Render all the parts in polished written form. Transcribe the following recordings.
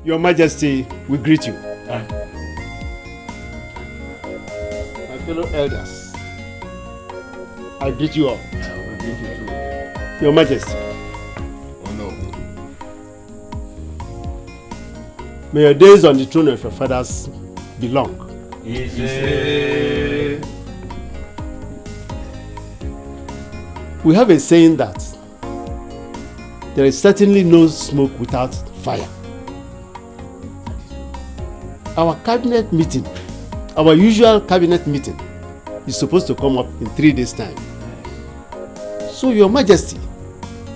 Your Majesty, we greet you. My fellow elders, I greet you all. We greet you too. Your Majesty. Oh no. May your days on the throne of your fathers be long. Easy. We have a saying that there is certainly no smoke without fire. Our cabinet meeting, our usual cabinet meeting, is supposed to come up in 3 days' time. So, Your Majesty,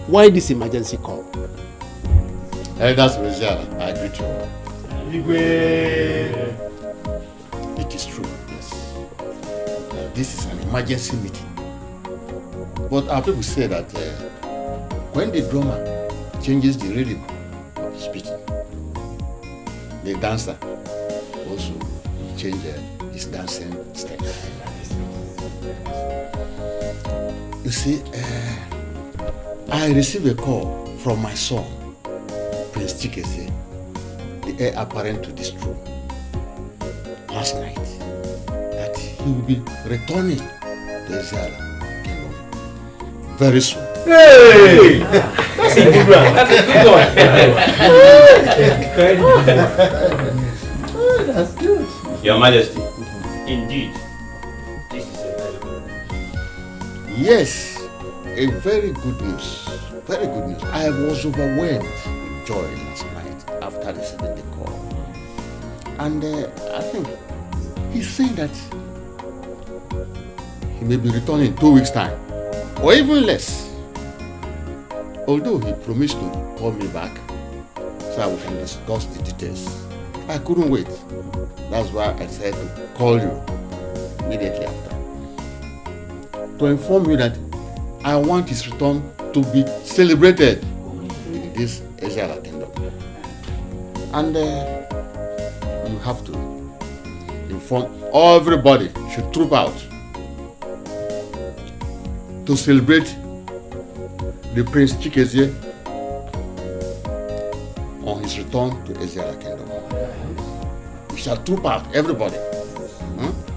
why this emergency call? Elders Micheal, I greet you. It is true, yes. This is an emergency meeting. But our people say that when the drummer changes the rhythm of his beating, the dancer also change his dancing steps. You see, I received a call from my son, Prince Dikeh, the heir apparent to this throne, last night, that he will be returning to Ezara Kingdom very soon. Hey! That's a good one. That's a good one. That's good. Your Majesty, indeed, this is a very good news. Yes, a very good news. Very good news. I was overwhelmed with joy last night after receiving the call. And I think he's saying that he may be returning in 2 weeks' time, or even less. Although he promised to call me back so we can discuss the details. I couldn't wait. That's why I decided to call you immediately after, to inform you that I want his return to be celebrated in this Ezara Kingdom. And you have to inform everybody should troop out to celebrate the Prince Dikeh on his return to Ezara Kingdom. We shall troop out, everybody.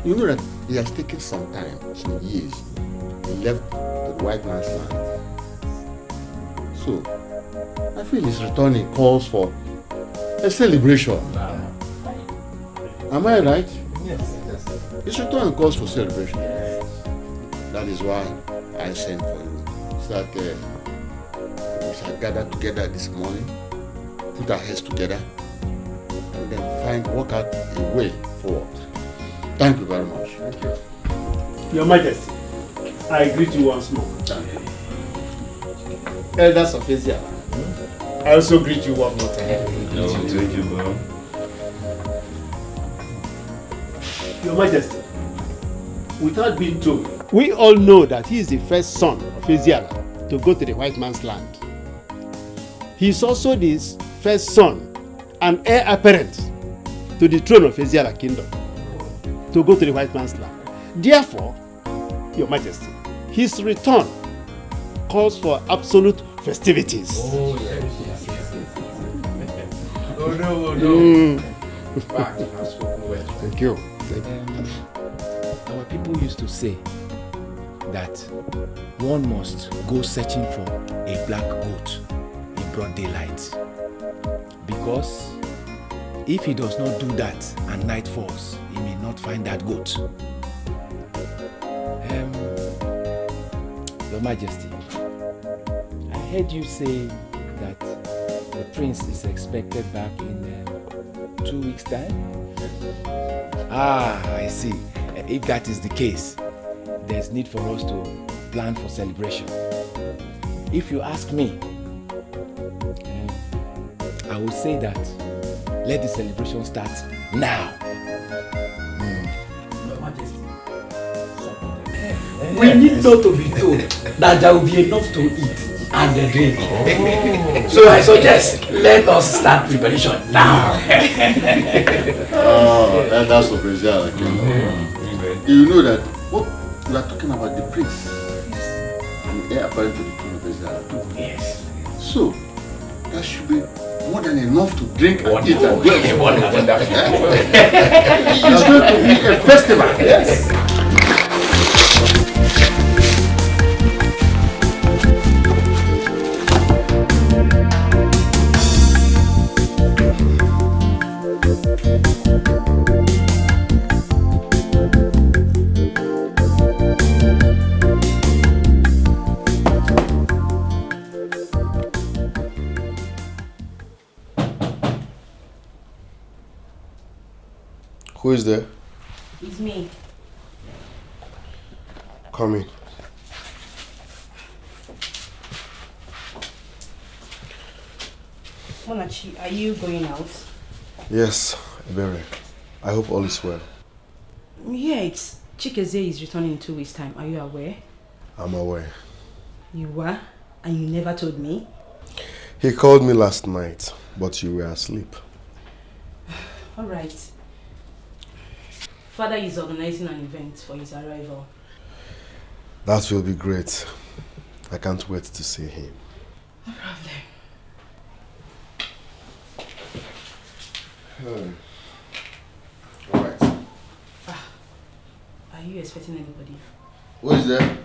You know that he has taken some time, some years. He left the white man's land. So, I feel his returning calls for a celebration. Am I right? Yes. His return calls for celebration. That is why I sent for you. So that we shall gather together this morning, put our heads together, and then work out a way forward. Thank you very much. Thank you. Your Majesty, I greet you once more. Thank you. Elders of Asia, I also greet you one more time. No, thank you, bro. Your Majesty, without being told, we all know that he is the first son of Asia to go to the white man's land. He is also the first son and heir apparent to the throne of Asia Kingdom to go to the white man's land. Therefore, Your Majesty, his return calls for absolute festivities. Oh, yes. Oh, no. Fact, you have spoken well. Thank you. Thank you. Our people used to say that one must go searching for a black goat in broad daylight, because if he does not do that and night falls, he may not find that goat. Your Majesty, I heard you say that the prince is expected back in 2 weeks' time. I see. If that is the case, there's need for us to plan for celebration. If you ask me, I would say that let the celebration start now. Your Majesty, we need not to be told that there will be enough to eat and drink. Oh. So I suggest let us start preparation now. That's of Ezara Kingdom. You know that what we are talking about, the prince and heir apparent to the throne of Ezara. Yes. So that should be more than enough to drink and eat and Wonderful. Wonderful. It's going to be a festival. Yes. Who is there? It's me. Come in. Monachi, are you going out? Yes, Ebere. I hope all is well. Yeah, it's Chikeze is returning in 2 weeks' time. Are you aware? I'm aware. You were? And you never told me? He called me last night, but you were asleep. Alright. Father is organizing an event for his arrival. That will be great. I can't wait to see him. No problem. Alright. Are you expecting anybody? Who is there?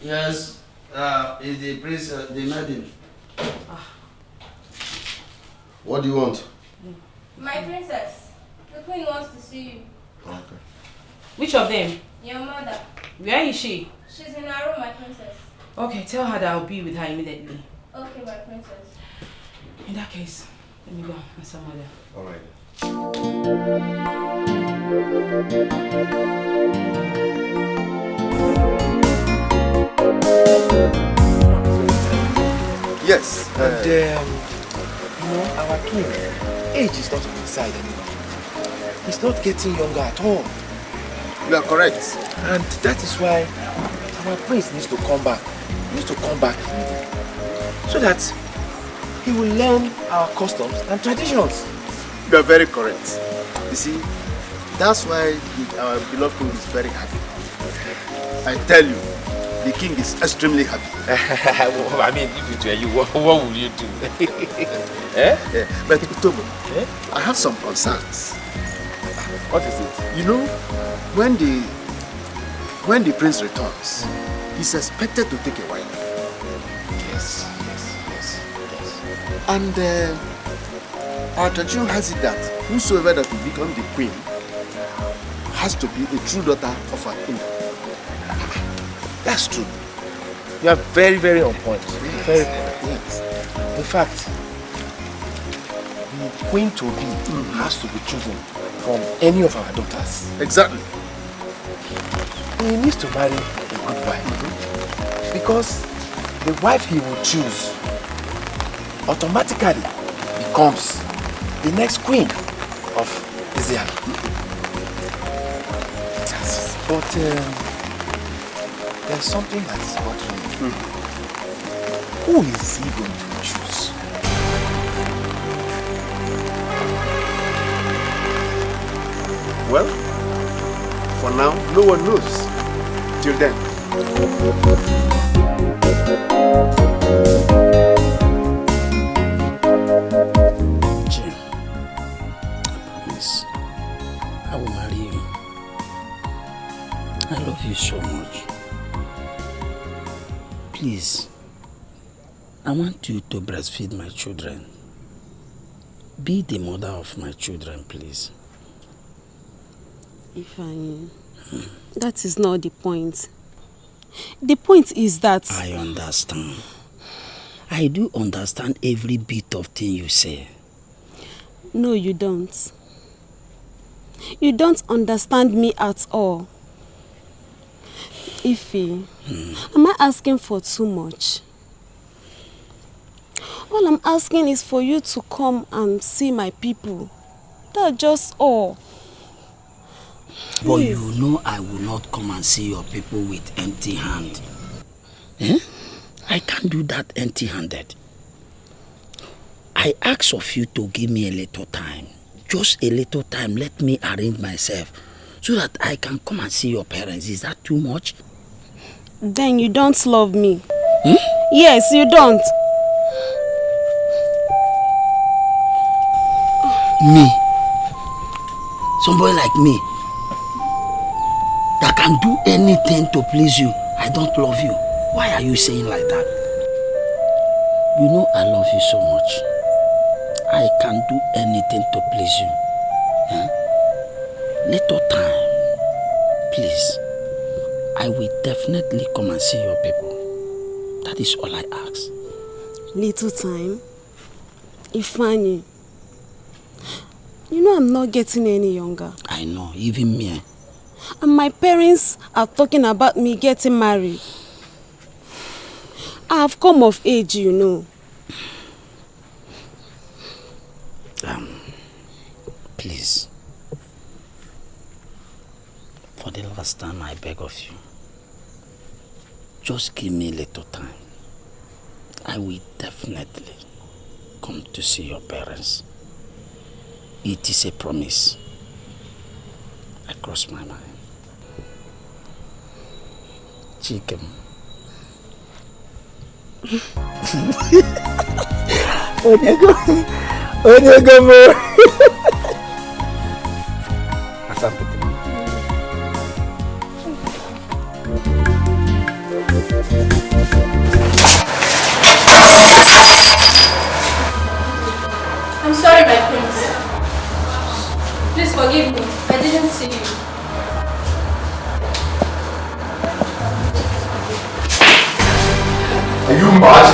Yes, is the prince, the maiden. What do you want? My princess, the queen wants to see you. Okay. Which of them? Your mother. Where is she? She's in her room, my princess. Okay, tell her that I'll be with her immediately. Okay, my princess. In that case, let me go and some mother. Alright. Yes. And you know, our king, age is not on his side anymore. He's not getting younger at all. You are correct. And that is why our prince needs to come back. He needs to come back so that he will learn our customs and traditions. You are very correct. You see, that's why our beloved king is very happy. I tell you, the king is extremely happy. I mean, if it were you, what would you do? But Tomo, I have some concerns. What is it? You know, when the prince returns, he's expected to take a wife. Yes. And our tradition has it that whosoever that will become the queen has to be a true daughter of our king. That's true. You are very, very on point. Very, yes. In fact, the queen to be has to be chosen from any of our daughters. Exactly. He needs to marry a good wife. Because the wife he will choose automatically becomes the next queen of Israel. But there's something that is bothering me. Who is he going to choose? Well, for now, no one knows. Till then. Jim, I promise I will marry you. I love you so much. Please, I want you to breastfeed my children. Be the mother of my children, please. Ifeanyi, that is not the point. The point is that... I understand. I do understand every bit of thing you say. No, you don't. You don't understand me at all. Ife, am I asking for too much? All I'm asking is for you to come and see my people. That's just all. But you know I will not come and see your people with empty hand. Eh? I can't do that empty-handed. I ask of you to give me a little time. Just a little time. Let me arrange myself so that I can come and see your parents. Is that too much? Then you don't love me. Yes, you don't. Me. Somebody like me. That can do anything to please you. I don't love you. Why are you saying like that? You know I love you so much. I can do anything to please you. Huh? Little time. Please. I will definitely come and see your people. That is all I ask. Little time? Ifeanyi. You know I'm not getting any younger. I know, even me. And my parents are talking about me getting married. I have come of age, you know. Please. For the last time, I beg of you. Just give me a little time. I will definitely come to see your parents. It is a promise. I cross my mind. Chicken. Onyego mo. Asante. I'm sorry, my prince. Please forgive me. I didn't see you. Are you mad?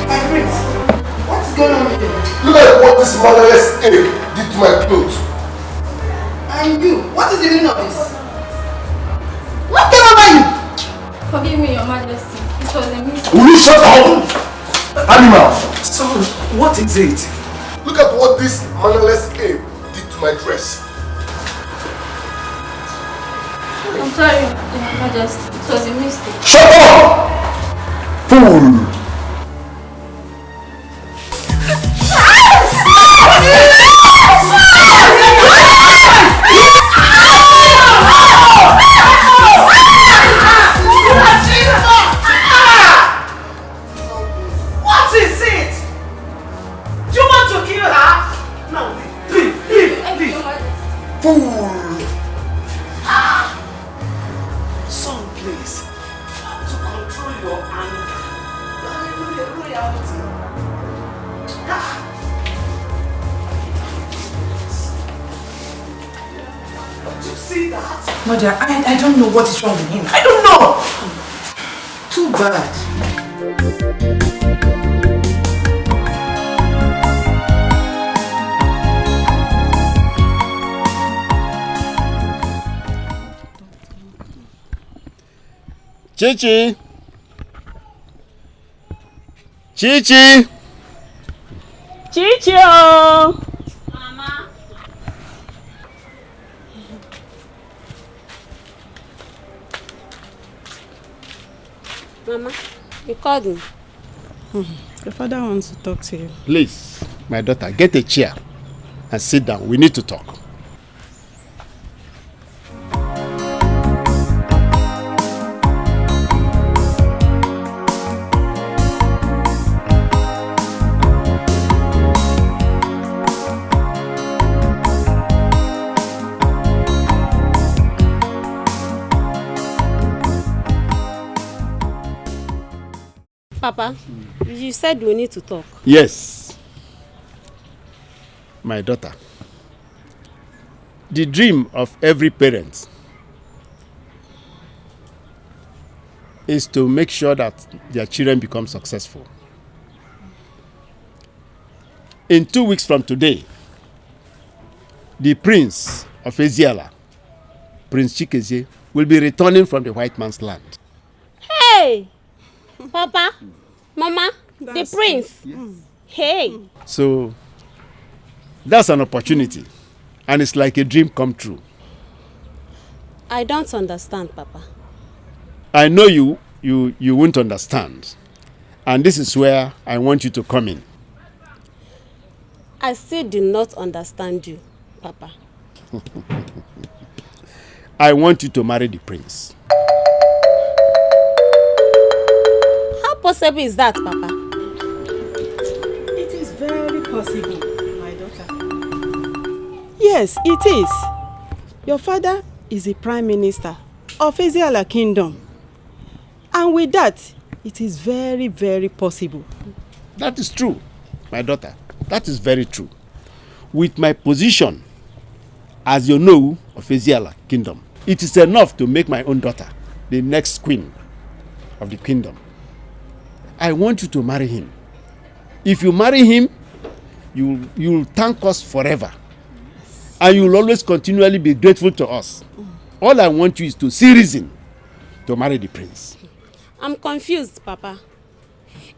My prince, what's going on with you? Look at what this motherless ape did to my clothes. And you, what is the meaning of this? What came over you? Forgive me, Your Majesty. It was a mistake. Will you shut up? Animal! Son, what is it? Look at what this motherless ape did to my dress. I'm sorry, Your Majesty. It was a mistake. Shut up! Fool! What is it? Do you want to kill her? No, leave. Fool! Son, please. To control your anger. Royalty. Do you see that? Mother, I don't know what is wrong with him. I don't know. Too bad. Chichi! Chichi! Chicho! Mama. Mama, you called me. Your father wants to talk to you. Please, my daughter, get a chair and sit down. We need to talk. Papa, you said we need to talk. Yes. My daughter, the dream of every parent is to make sure that their children become successful. In 2 weeks from today, the prince of Eziala, Prince Chikezie, will be returning from the white man's land. Hey! Papa, Mama, the prince. Yes. Hey. So that's an opportunity, and it's like a dream come true. I don't understand, Papa. I know you won't understand, and this is where I want you to come in. I still do not understand you, Papa. I want you to marry the prince. How possible is that, Papa? possible, my daughter? Yes, it is. Your father is the Prime Minister of Eziala Kingdom. And with that, it is very, very possible. That is true, my daughter. That is very true. With my position as you know of Eziala Kingdom, it is enough to make my own daughter the next queen of the kingdom. I want you to marry him. If you marry him, you'll thank us forever. And you'll always continually be grateful to us. All I want you is to see reason to marry the prince. I'm confused, Papa.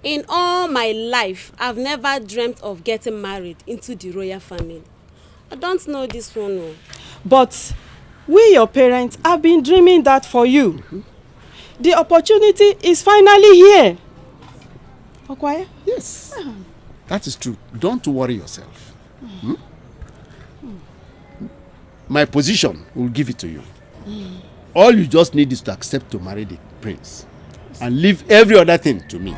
In all my life, I've never dreamt of getting married into the royal family. I don't know this one. No. But we, your parents, have been dreaming that for you. Mm-hmm. The opportunity is finally here. Okwaya? Yes. That is true. Don't worry yourself. Hmm? My position will give it to you. All you just need is to accept to marry the prince and leave every other thing to me.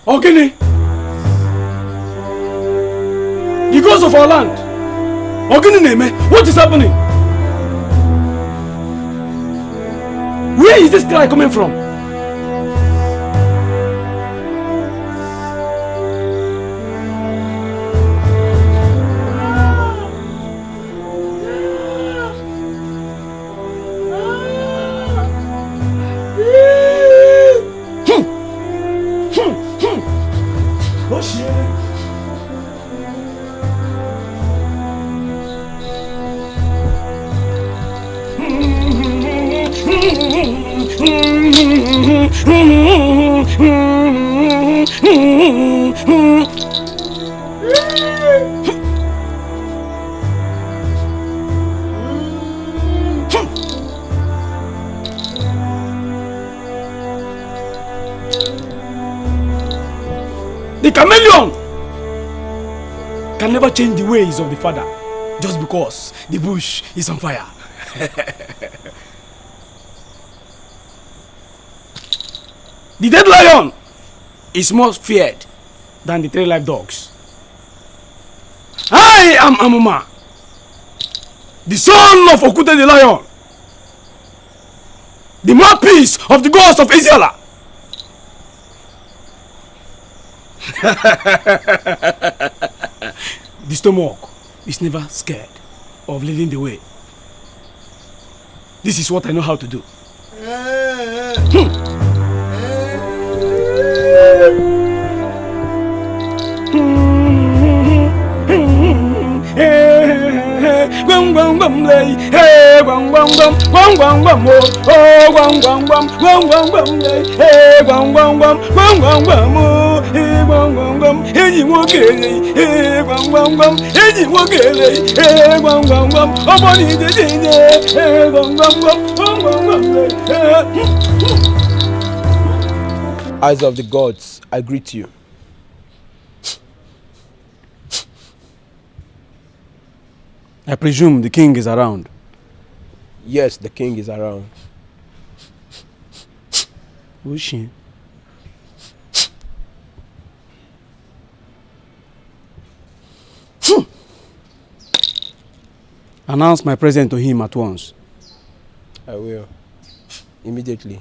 Ogini, the gods of our land. Ogini Neme, what is happening? Where is this cry coming from? The chameleon can never change the ways of the father just because the bush is on fire. The dead lion is more feared than the 3 live dogs. I am Amuma, the son of Okute the lion, the mouthpiece of the gods of Eziala. The stomach is never scared of leading the way. This is what I know how to do. Gwam gwam gwam lay, hey gwam gwam gwam, gwam gwam gwam oh, gwam gwam gwam, gwam gwam gwam lay, hey gwam gwam gwam, gwam gwam gwam oh, hey gwam gwam gwam, hey wogele, hey gwam gwam gwam, hey wogele, hey gwam gwam gwam, oboni de de, hey gwam gwam gwam, gwam gwam gwam lay, hey. Eyes of the gods, I greet you. I presume the king is around. Yes, the king is around. Who is she? Announce my presence to him at once. I will. Immediately.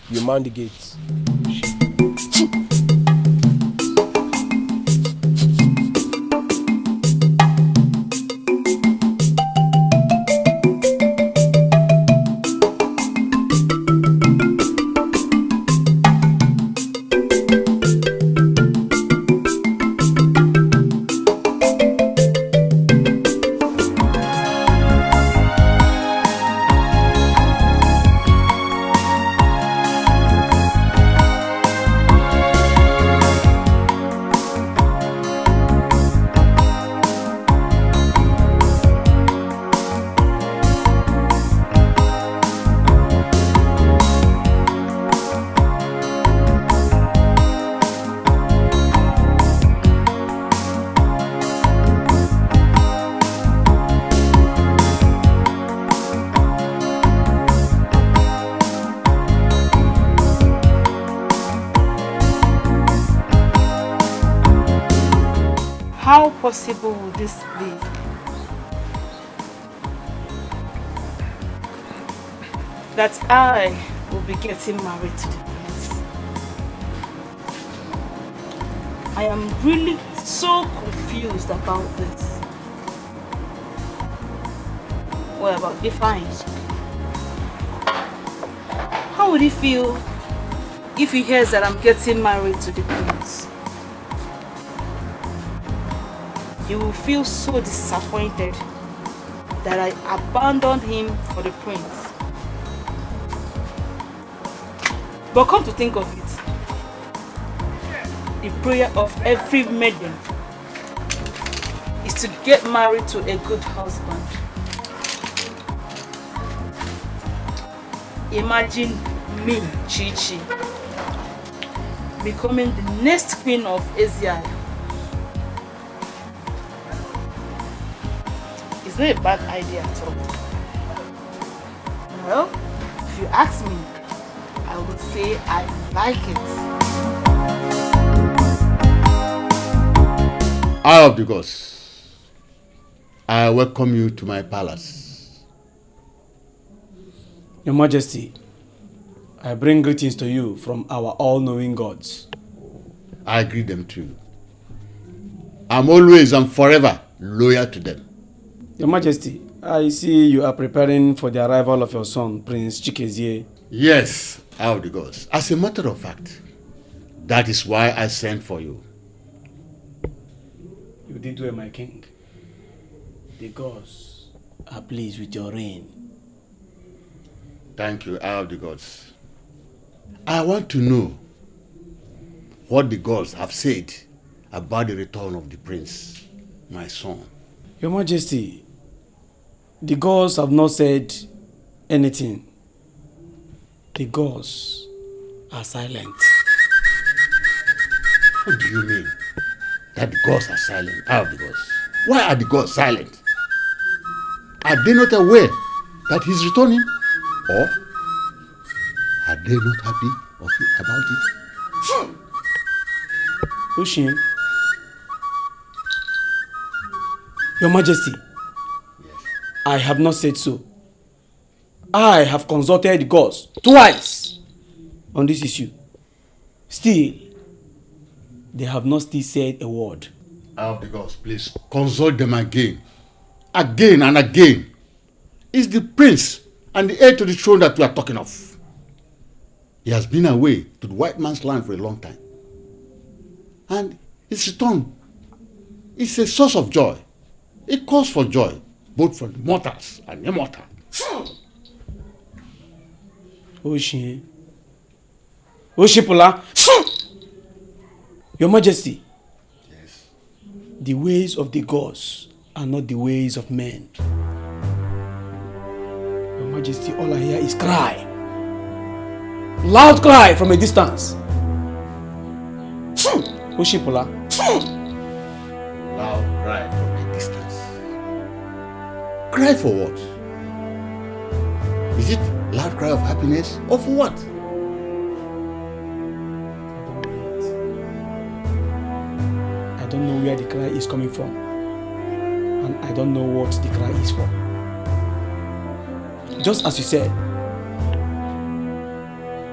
You man the gates. How possible would this be? That I will be getting married to the prince. I am really so confused about this. What about Define? How would he feel if he hears that I'm getting married to the prince? He will feel so disappointed that I abandoned him for the prince. But come to think of it, the prayer of every maiden is to get married to a good husband. Imagine me, Chichi, becoming the next queen of Asia. It's not a bad idea at all. Well, if you ask me, I would say I like it. Eye of the gods, I welcome you to my palace. Your Majesty, I bring greetings to you from our all-knowing gods. I greet them too. I'm always and forever loyal to them. Your Majesty, I see you are preparing for the arrival of your son, Prince Chikezie. Yes, Eye of the gods. As a matter of fact, that is why I sent for you. You did well, my king. The gods are pleased with your reign. Thank you, Eye of the gods. I want to know what the gods have said about the return of the prince, my son. Your Majesty, the gods have not said anything. The gods are silent. What do you mean? That the gods are silent? Eye of the gods. Why are the gods silent? Are they not aware that he's returning? Or are they not happy about it? Ushin, Your Majesty, yes. I have not said so. I have consulted the gods twice on this issue. Still, they have not still said a word. Eye of the gods, please consult them again. Again and again. It's the prince and the heir to the throne that we are talking of. He has been away to the white man's land for a long time. And his return is a source of joy. A cause for joy, both for the mortals and immortal. Oshipula. Your Majesty. Yes. The ways of the gods are not the ways of men. Your Majesty, all I hear is cry. loud cry from a distance. Oshipula. Loud cry from a distance. Cry for what? Is it loud cry of happiness or for what? I don't know where the cry is coming from. And I don't know what the cry is for. Just as you said,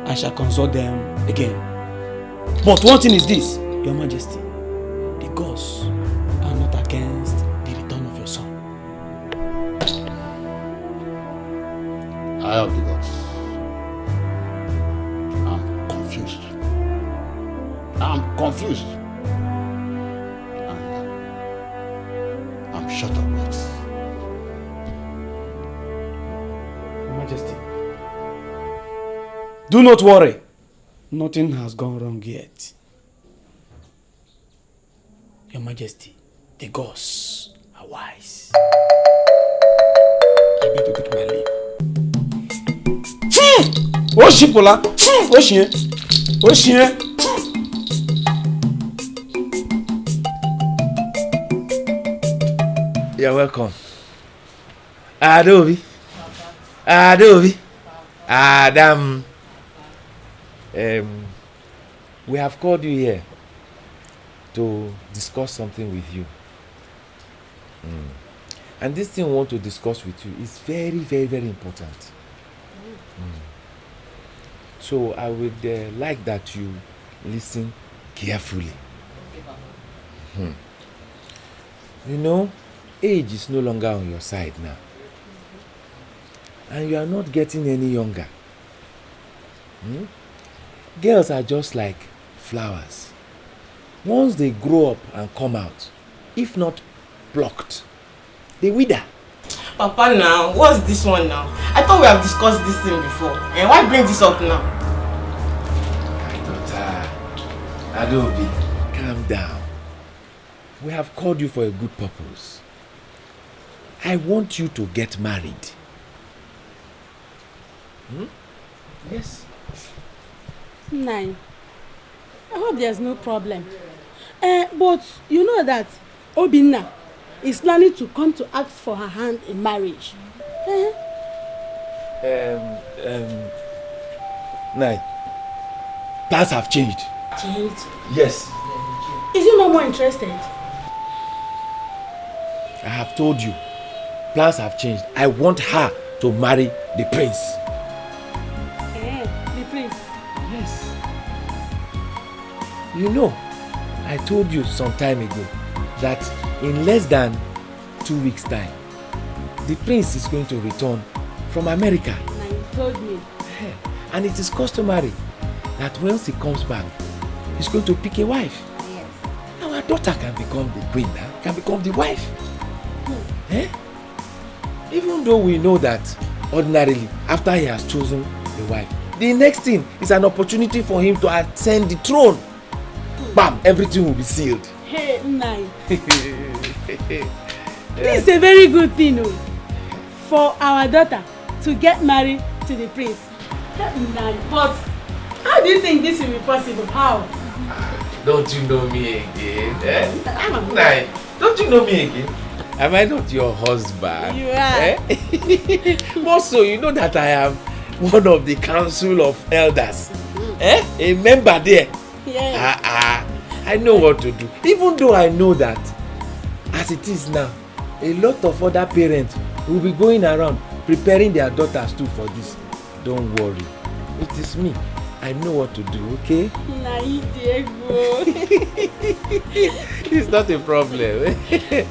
I shall consult them again. But one thing is this, Your Majesty, the gods are not against the return of your son. I have the gods. I'm confused. I'm confused. And I'm short of words. Your Majesty, do not worry. Nothing has gone wrong yet. Your Majesty, the gods are wise. I beg to take my leave. Oshipola! Oshie! Oshie! You're welcome. Adobe. Adam. We have called you here to discuss something with you. And this thing we want to discuss with you is very, very, very important. So I would like that you listen carefully. You know, age is no longer on your side now. And you are not getting any younger. Girls are just like flowers. Once they grow up and come out, if not plucked, they wither. Papa, now, what's this one now? I thought we have discussed this thing before. And why bring this up now? My daughter, Adobe, calm down. We have called you for a good purpose. I want you to get married. Yes. Nine. I hope there's no problem. But you know that Obinna is planning to come to ask for her hand in marriage. Nine. Plans have changed. Changed? Yes. Is he no more interested? I have told you. Plans have changed. I want her to marry the prince. The prince? Yes. You know, I told you some time ago that in less than 2 weeks' time, the prince is going to return from America. You told me. And it is customary that once he comes back, he's going to pick a wife. Yes. Our daughter can become the queen now, can become the wife. Even though we know that ordinarily, after he has chosen the wife, the next thing is an opportunity for him to ascend the throne. Bam! Everything will be sealed. Hey, Nai. This is a very good thing for our daughter to get married to the prince. Nai, but how do you think this will be possible? How? Don't you know me again? Nai, don't you know me again? Am I not your husband? You are. Also, you know that I am one of the council of elders. A member there. Yes. I know what to do. Even though I know that, as it is now, a lot of other parents will be going around preparing their daughters too for this. Don't worry. It is me. I know what to do, okay? Diego. It's not a problem. Yeah.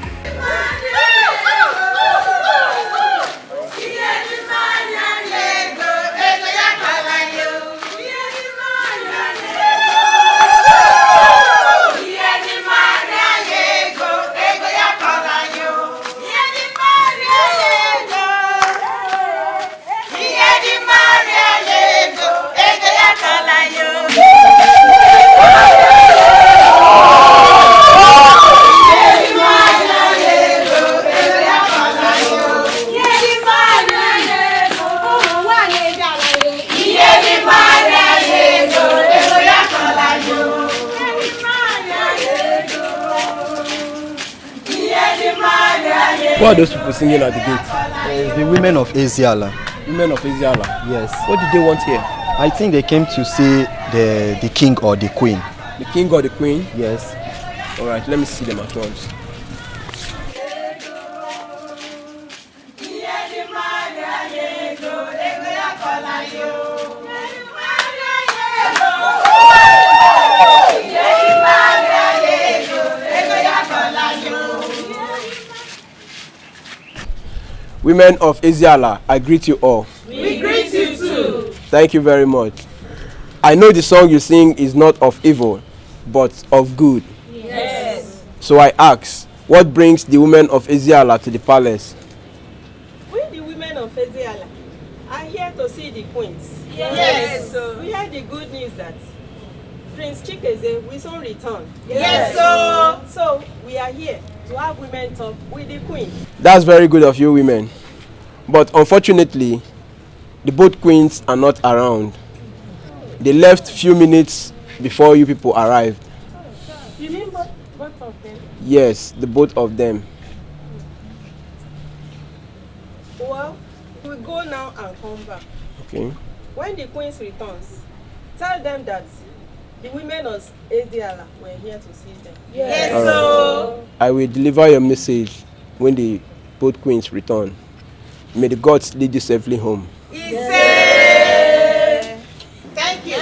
Who are those people singing at the gate? It's the women of Eziala. Women of Eziala? Yes. What did they want here? I think they came to see the king or the queen. The king or the queen? Yes. Alright, let me see them at once. Women of Eziala, I greet you all. We greet you too. Thank you very much. I know the song you sing is not of evil, but of good. Yes. So I ask, what brings the women of Eziala to the palace? We, the women of Eziala, are here to see the queens. Yes. So we heard the good news that Prince Chikeze will soon return. Yes. So we are here to have women talk with the queen. That's very good of you women. But unfortunately, the both queens are not around. They left few minutes before you people arrived. You mean both of them? Yes, the both of them. Well, we go now and come back. Okay. When the queens returns, tell them that the women of Eziala were here to see them. Yes. Right. I will deliver your message when the both queens return. May the gods lead you safely home. Thank you.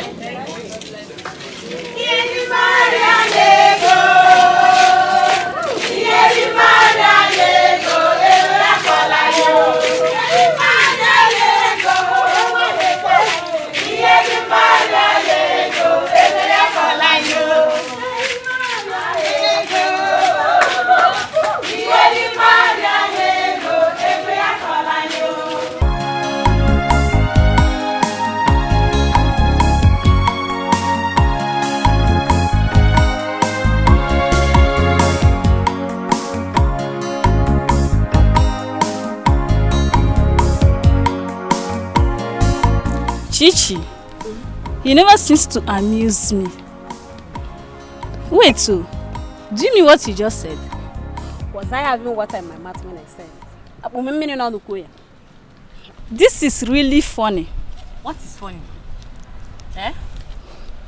Chichi, he never seems to amuse me. Wait, so, do you mean what you just said? Was I having water in my mouth when I said it? This is really funny. What is funny? Eh?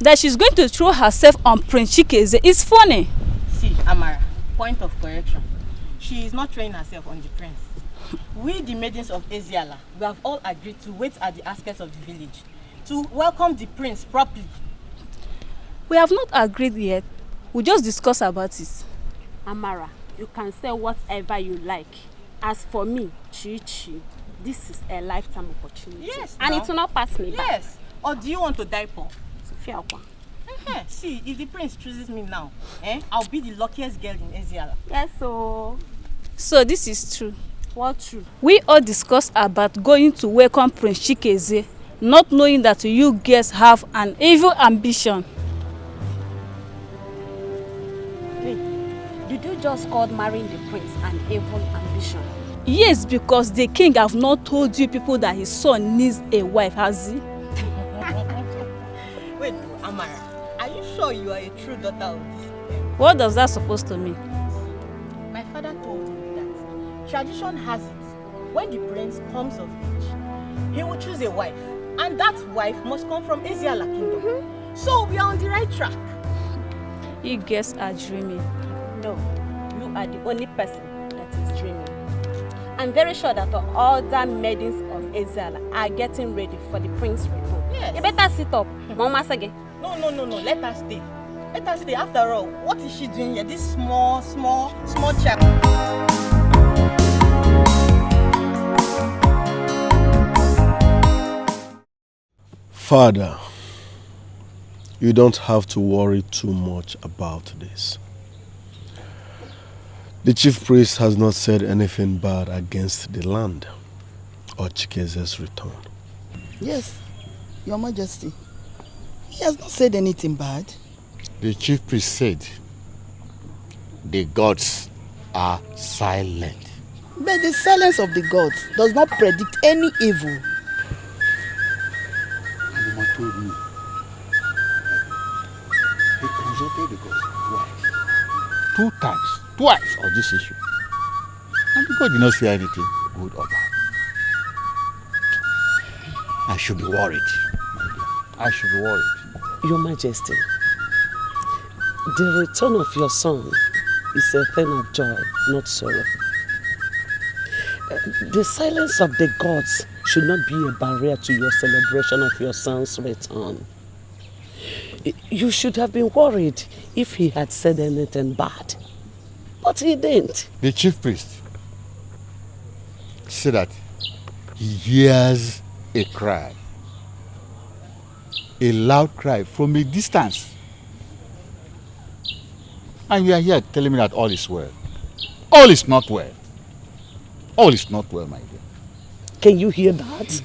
That she's going to throw herself on Prince Chikeze is funny. See, Amara, point of correction. She is not throwing herself on the prince. We, the maidens of Eziala, we have all agreed to wait at the outskirts of the village to welcome the prince properly. We have not agreed yet. We'll just discuss about it. Amara, you can say whatever you like. As for me, Chichi, this is a lifetime opportunity. Yes, and it will not pass me by. Yes. Or do you want to die poor? See, if the prince chooses me now, I'll be the luckiest girl in Eziala. Yes, so this is true. What true? We all discussed about going to welcome Prince Chikeze, not knowing that you girls have an evil ambition. Wait, did you just call marrying the prince an evil ambition? Yes, because the king have not told you people that his son needs a wife, has he? Wait, Amara, are you sure you are a true daughter of this? What does that supposed to mean? My father told me that tradition has it, when the prince comes of age, he will choose a wife, and that wife must come from Eziala kingdom. So we are on the right track. You guys are dreaming. No, you are the only person that is dreaming. I'm very sure that the other maidens of Eziala are getting ready for the prince's return. Yes. You better sit up, Mama Sage. No, let her stay. Let her stay. After all, what is she doing here? This small child. Father, you don't have to worry too much about this. The chief priest has not said anything bad against the land or Chikeze's return. Yes, Your Majesty. He has not said anything bad. The chief priest said the gods are silent. But the silence of the gods does not predict any evil. Mama told me he consulted the gods twice on this issue. And God did not say anything good or bad. I should be worried, my dear. I should be worried. Your Majesty, the return of your son is a thing of joy, not sorrow. The silence of the gods should not be a barrier to your celebration of your son's return. You should have been worried if he had said anything bad, but he didn't. The chief priest said that he hears a cry, a loud cry from a distance. And you are here telling me that all is well. All is not well. All is not well, my dear. Can you hear that?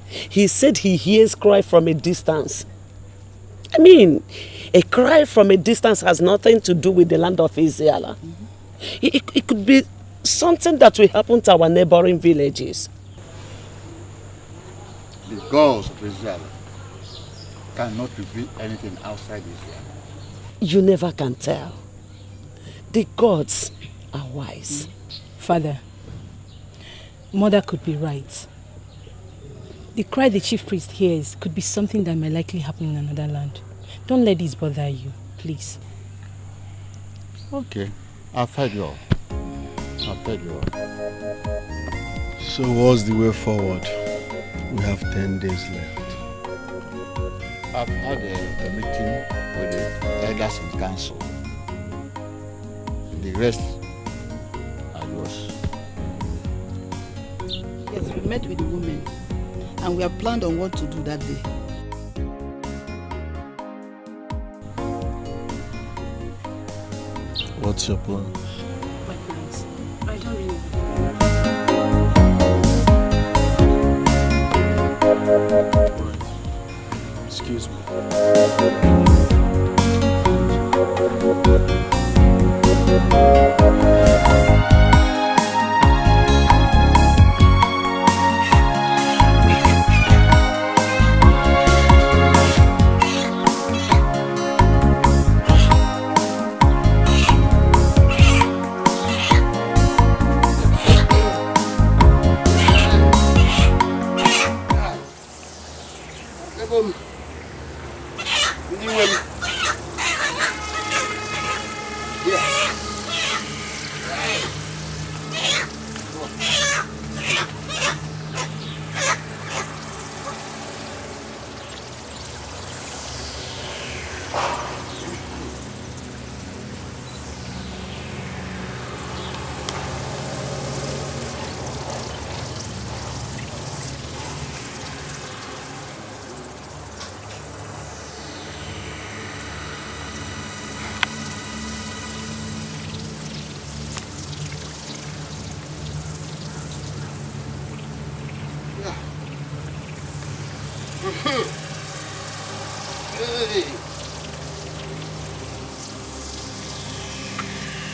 He said he hears cry from a distance. I mean, a cry from a distance has nothing to do with the land of Israel. It could be something that will happen to our neighboring villages. The gods of Israel cannot reveal anything outside Israel. You never can tell. The gods are wise. Father, Mother could be right. The cry the chief priest hears could be something that may likely happen in another land. Don't let this bother you, please. Okay, I've heard you all. I've heard you all. So what's the way forward? We have 10 days left. I've had a meeting with the elders in council. The rest are yours. Yes, we met with the women and we have planned on what to do that day. What's your plan? My plans? I don't really. Excuse me.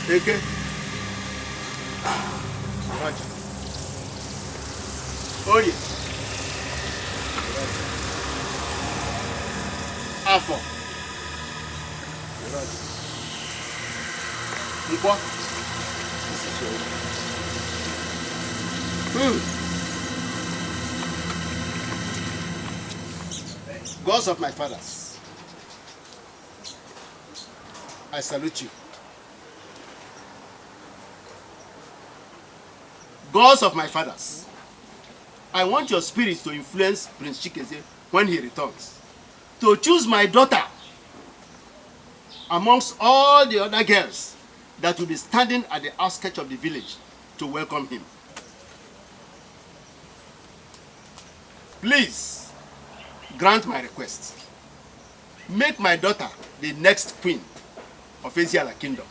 Dikeh. Roger. Oh yes. Afọ. Roger. Nkwo. This is your gods of my fathers, I salute you. Gods of my fathers, I want your spirits to influence Prince Chikeze when he returns, to choose my daughter amongst all the other girls that will be standing at the outskirts of the village to welcome him. Please grant my request. Make my daughter the next queen of Esiala Kingdom.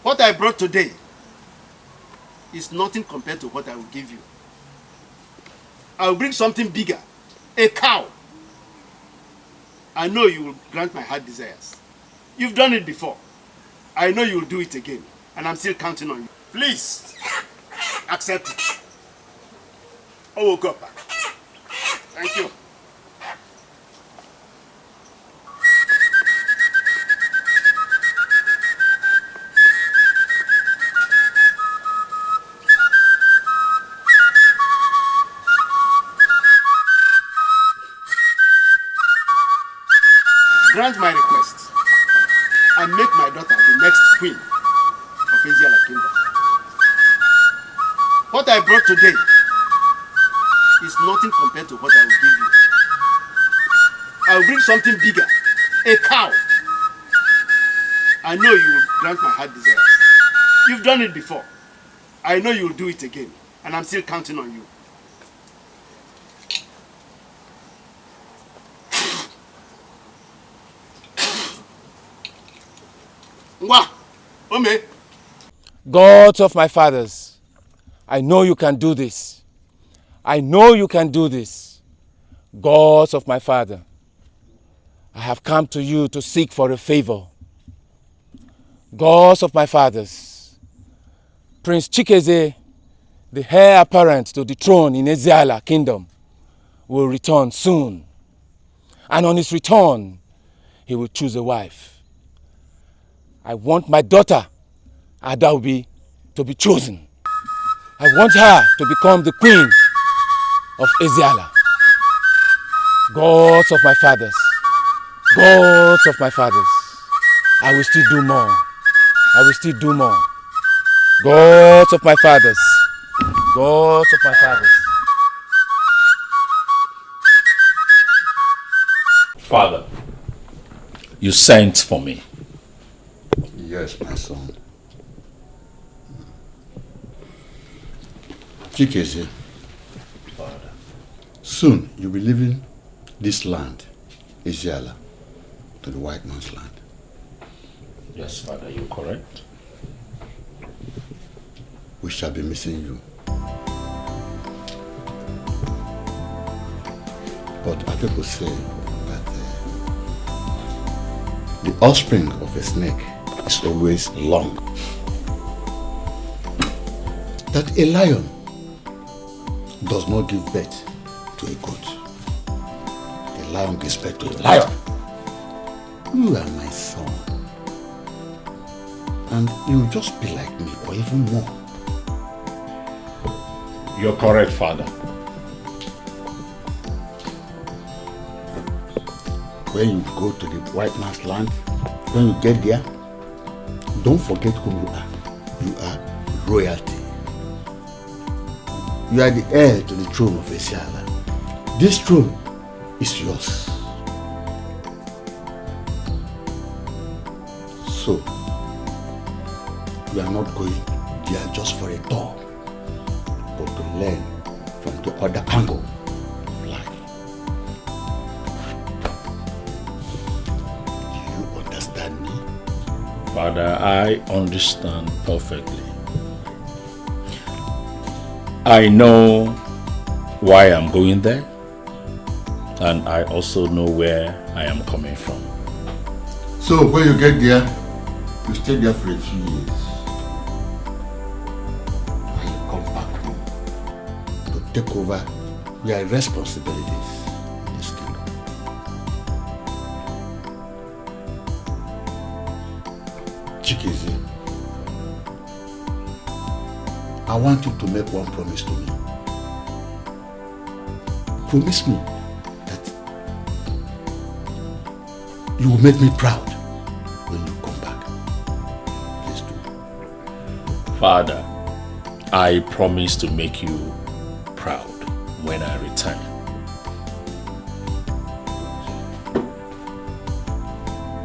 What I brought today is nothing compared to what I will give you. I will bring something bigger, a cow. I know you will grant my heart desires. You've done it before. I know you will do it again, and I'm still counting on you. Please, accept it. Oh, God. Thank you. grant my request and make my daughter the next queen of Esiala Kingdom. What I brought today is nothing compared to what I will give you. I will bring something bigger, a cow. I know you will grant my heart desires. You've done it before. I know you will do it again, and I'm still counting on you. Ngwa, Ome. God of my fathers, I know you can do this. I know you can do this. God of my father, I have come to you to seek for a favor. God of my fathers, Prince Chikeze, the heir apparent to the throne in Esiala Kingdom, will return soon. And on his return, he will choose a wife. I want my daughter, Adaobi, to be chosen. I want her to become the queen of Esiala. Gods of my fathers, gods of my fathers, I will still do more. I will still do more. Gods of my fathers, gods of my fathers. Father, you sent for me. Yes, my son. Chikeze, soon you'll be leaving this land, Esiala, to the white man's land. Yes, Father, you're correct. We shall be missing you. But our people say that the offspring of a snake is always long. That a lion does not give birth to a goat. A lion gives birth to a lion. You are my son. And you'll just be like me, or even more. You're correct, Father. When you go to the white man's land, when you get there, don't forget who you are. You are royalty. You are the heir to the throne of Esiala. This throne is yours. So, we are not going there just for a tour, but to learn from the other angle of life. Do you understand me? Father, I understand perfectly. I know why I'm going there, and I also know where I am coming from. So when you get there, you stay there for a few years. And you come back home to take over your responsibilities in this kingdom. Chikeze, I want you to make one promise to me. Promise me that you will make me proud when you come back. Please do. Father, I promise to make you proud when I return.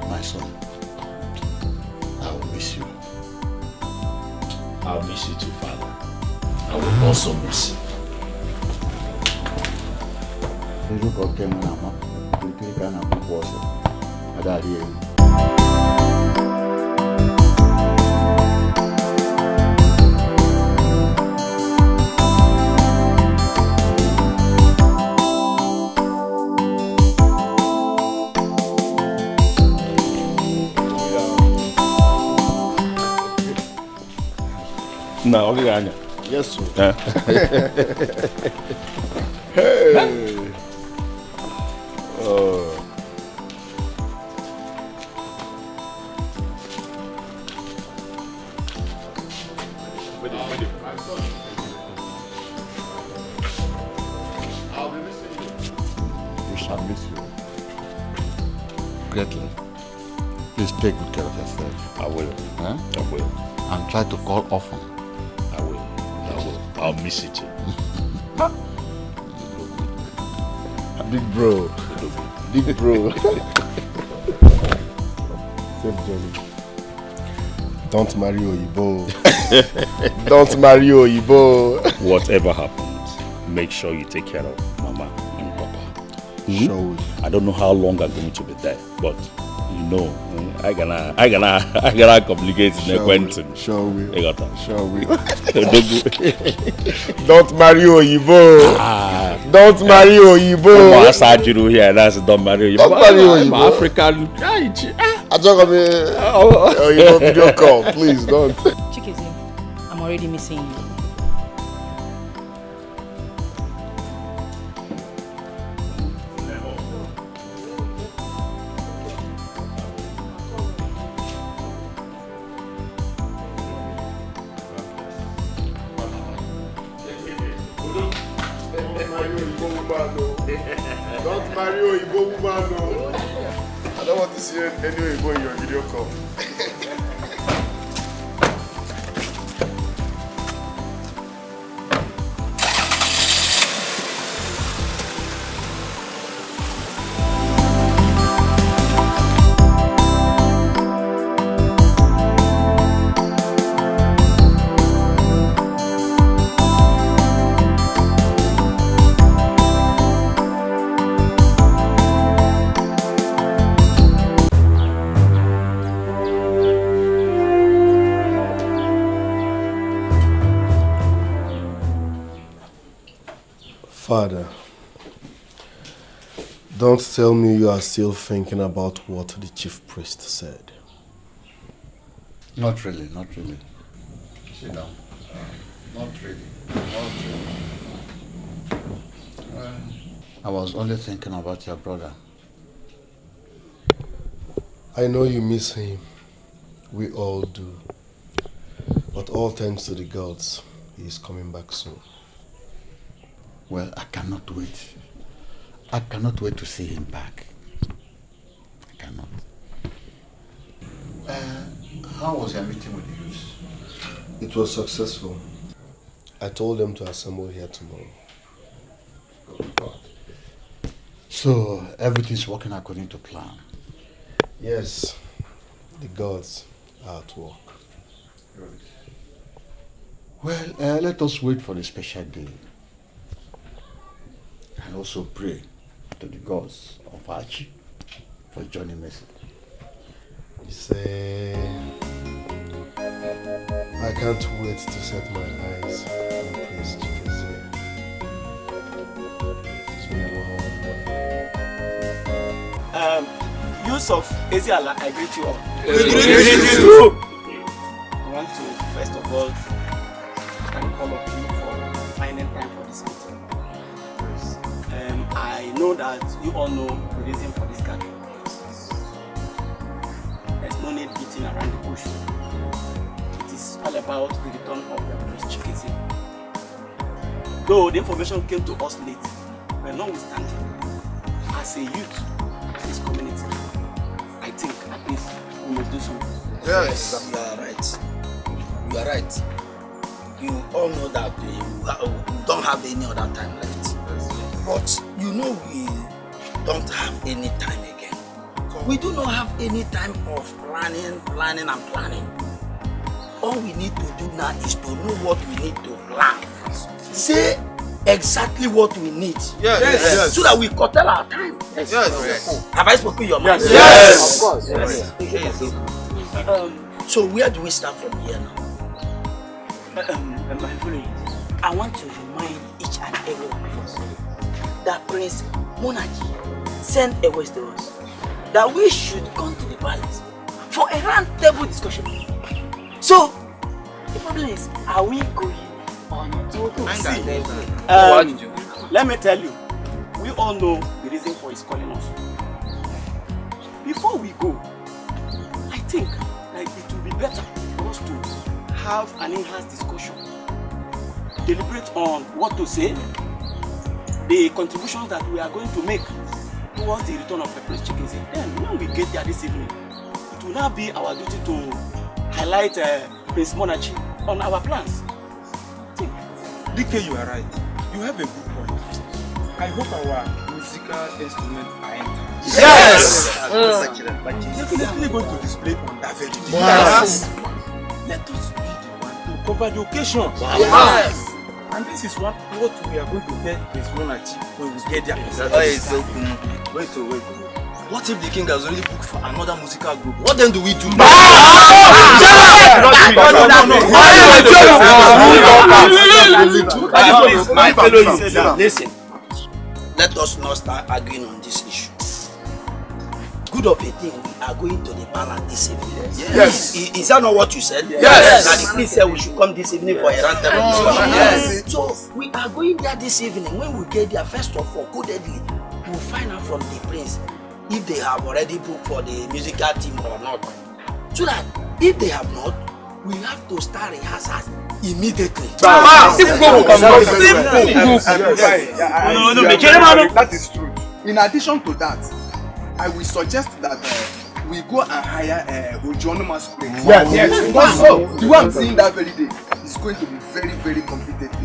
My son, I will miss you. I'll miss you too, Father. I will also miss you. No, okay, yes, sir. Hey. Oh. secretly, please take good care of yourself. I will. Huh? I will. And try to call often. I will. I'll miss it. Big bro. Big bro. Safe journey. Don't marry Oyibo. Don't marry Oyibo. Whatever happens, make sure you take care of Mama and Papa. Sure. I don't know how long I'm going to be there, but you know, I gonna complicate the Quentin. Sure will. I got that. Sure will. Don't marry Oyibo. Don't marry Oyibo. Here, that's don't marry Oyibo. Don't marry Oyibo. I'm African. I talk about Oyibo video call. Please don't. Chikezi, I'm already missing you. Don't marry Oyibo woman, no. I don't want to see any Oyibo in your video call. Father, don't tell me you are still thinking about what the chief priest said. Not really, not really. Sit down. Not really, not really. I was only thinking about your brother. I know you miss him. We all do. But all thanks to the gods, he is coming back soon. Well, I cannot wait. I cannot wait to see him back. I cannot. How was your meeting with the youth? It was successful. I told them to assemble here tomorrow. So, everything's working according to plan? Yes. The gods are at work. Good. Well, let us wait for the special day. And also pray to the gods of Archie for Johnny Mercy. You say, I can't wait to set my eyes on Prince Chikeze. It's been a long time. Use of Eziala, I greet you all. We greet you too. I want to first of all thank all of you for finding time for this meeting. I know that you all know the reason for this gathering. There's no need beating around the bush. It is all about the return of the Prince Chikeze. Though the information came to us late, but notwithstanding, as a youth of this community, I think at least we must do something. Yes, you are right. You are right. You all know that we don't have any other time left. But you know we don't have any time again. We do not have any time of planning. All we need to do now is to know what we need to plan. Say exactly what we need. Yes. So that we curtail our time. Yes. Have I spoken your mind? Yes. Of course. Yes. So where do we start from here now? My friend, I want to remind each and every one of us that Prince Monarchy sent a voice to us that we should come to the palace for a round table discussion. So, the problem is, are we going or not? Let me tell you, we all know the reason for his calling us. Before we go, I think that it will be better for us to have an in-house discussion, deliberate on what to say, the contributions that we are going to make, towards the return of the Prince Chikeze. Then when we get there this evening, it will now be our duty to highlight Prince Monachi on our plans. Dikeh, you are right. You have a good point. I hope our musical instruments are entered. Yes! Definitely going to display on that very day. Yes! Let us be the one to cover the occasion. Yes! And this is what we are going to tell Prince Monachi when we get there. Wait. What if the king has only booked for another musical group? What then do we do? Listen, let us not start arguing on this issue. Good of a thing, we are going to the palace this evening. Yes. Is that not what you said? Yes. That the priest said we should come this evening for a random discussion. Yes. So we are going there this evening. When we get there, first of all, codedly, we'll find out from the prince if they have already booked for the musical team or not. So that if they have not, we have to start rehearsals immediately. That is true. In addition to that, I will suggest that we go and hire Ojono Masquerade. Yes. Also, the one I'm seeing that very day is going to be very, very competent.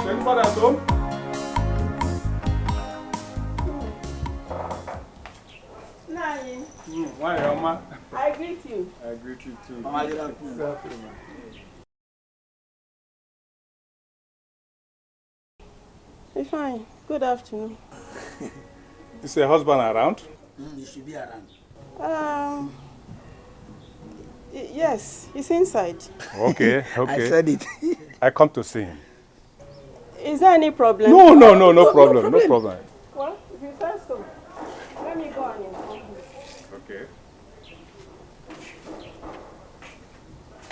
Anybody at home? Why, Mama? I greet you. I greet you too. Mama, Hey, fine. Good afternoon. Is your husband around? He should be around. Yes, he's inside. Okay. I said it. I come to see him. Is there any problem? No problem. No problem. Well, if you say so, let me go and inform you. Okay.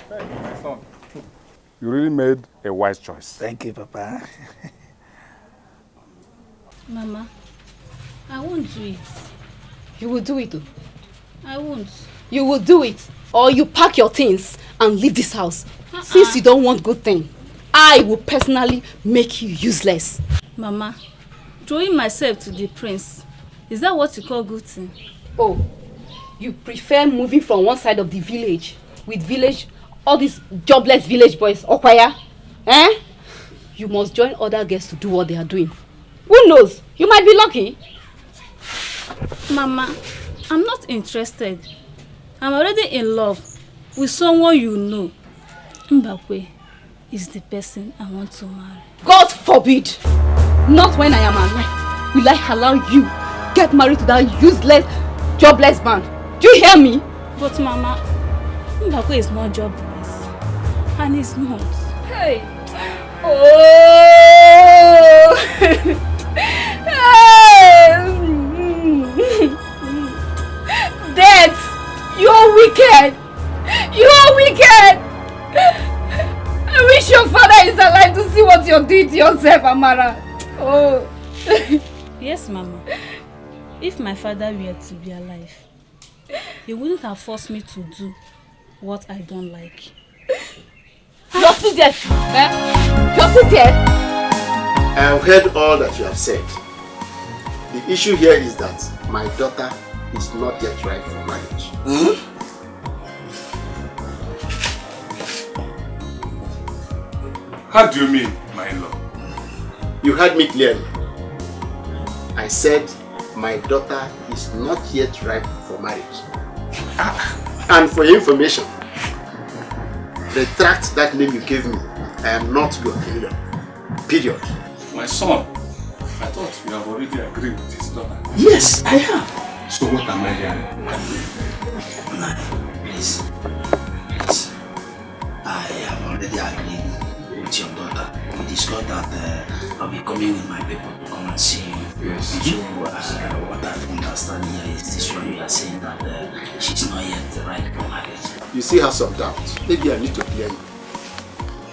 Hey, my son. You really made a wise choice. Thank you, Papa. Mama, I won't do it. You will do it. I won't. You will do it, or you pack your things and leave this house. Since you don't want good thing, I will personally make you useless. Mama, throwing myself to the prince, is that what you call good thing? Oh, you prefer moving from one side of the village with all these jobless village boys, Okwaya? You must join other girls to do what they are doing. Who knows? You might be lucky. Mama, I'm not interested. I'm already in love with someone you know. Mbakwe is the person I want to marry. God forbid! Not when I am alive will I allow you get married to that useless, jobless man. Do you hear me? But Mama, Mbakwe is not jobless. And he's not. Hey! Oh! Death! You're wicked! You're wicked! I wish your father is alive to see what you're doing to yourself, Amara. Oh. Yes, Mama. If my father were to be alive, he wouldn't have forced me to do what I don't like. You're still there. You're still there. I have heard all that you have said. The issue here is that my daughter is not yet ripe for marriage. How do you mean, my in-law? You heard me clearly. I said my daughter is not yet ripe for marriage. And for your information, the tract that name you gave me, I am not your in-law. Period. My son, I thought you have already agreed with his daughter. Yes, I have. So what am I hearing? Please. I have already agreed with your daughter. We discussed that I'll be coming with my people to come and see you. Yes. So what I understand here is this one you are saying that she's not yet ripe for marriage. You still have some doubts. Maybe I need to clear you.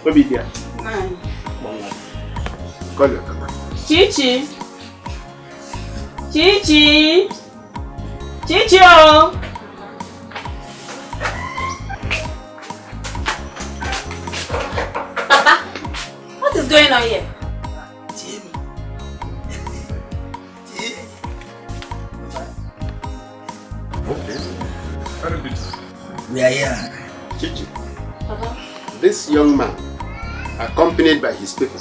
Maybe there. 9. Call your daughter. Chichi. Chichi! Chichi-o! Papa, what is going on here? Very good. We are here. Chichi, this young man, accompanied by his people,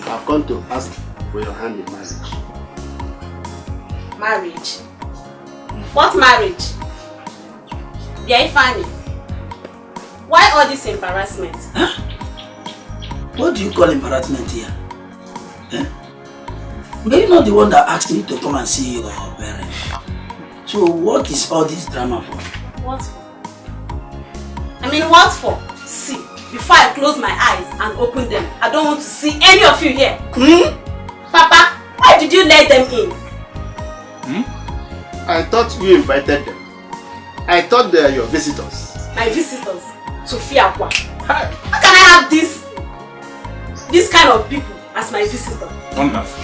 have come to ask for your hand in marriage. Marriage? What marriage? Dear Ifani, why all this embarrassment? Huh? What do you call embarrassment here? Eh? Were you not the one that asked me to come and see your parents? So what is all this drama for? What for? I mean, what for? See, before I close my eyes and open them, I don't want to see any of you here. Papa, why did you let them in? I thought you invited them. I thought they are your visitors. My visitors? To Fiakwa. How can I have this kind of people as my visitor? Wonderful.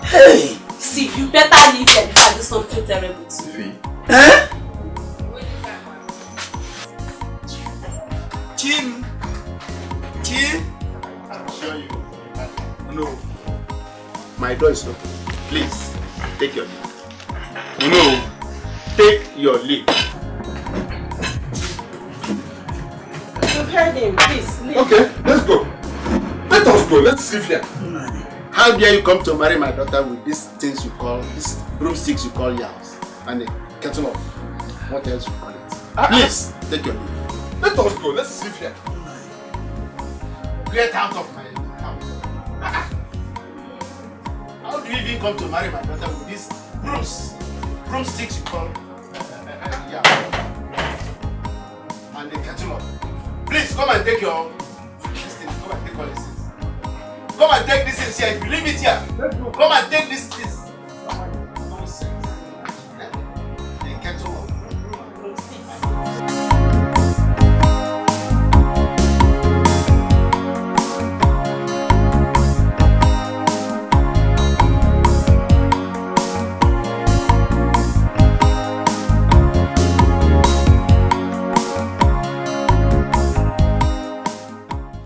Hey! See, you better leave them before I do something terrible to you. Eh? Jim! I'm sure you. No. My door is open. Please, take your leave. No. Take your leave. You've heard him. Please, leave. Okay, let's go. Let us go. Let's live here. How dare you come to marry my daughter with these things you call, these broomsticks you call yours, and a kettle of what else you call it? Please, take your leave. Let us go. Let's live here. Get out of my house. How do you even come to marry my daughter with these broomsticks you call and a kettle of? Please come and take your this thing. Come and take all these things. Come and take this things here. If you leave it here, come and take this things. Nonsense. The kettle of